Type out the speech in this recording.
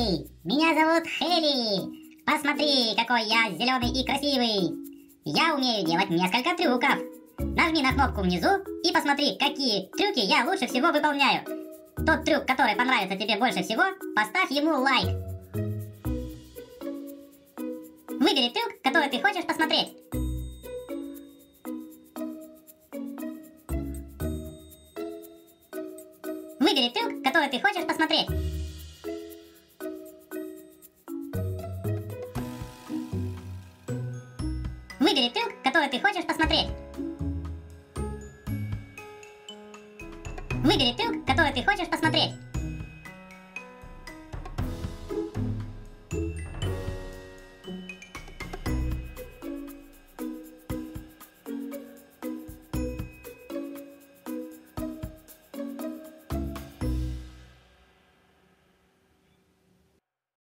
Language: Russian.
Эй, меня зовут Хелли. Посмотри, какой я зеленый и красивый. Я умею делать несколько трюков. Нажми на кнопку внизу и посмотри, какие трюки я лучше всего выполняю. Тот трюк, который понравится тебе больше всего, поставь ему лайк. Выбери трюк, который ты хочешь посмотреть. Выбери трюк, который ты хочешь посмотреть. Выбери трюк, который ты хочешь посмотреть. Выбери трюк, который ты хочешь посмотреть.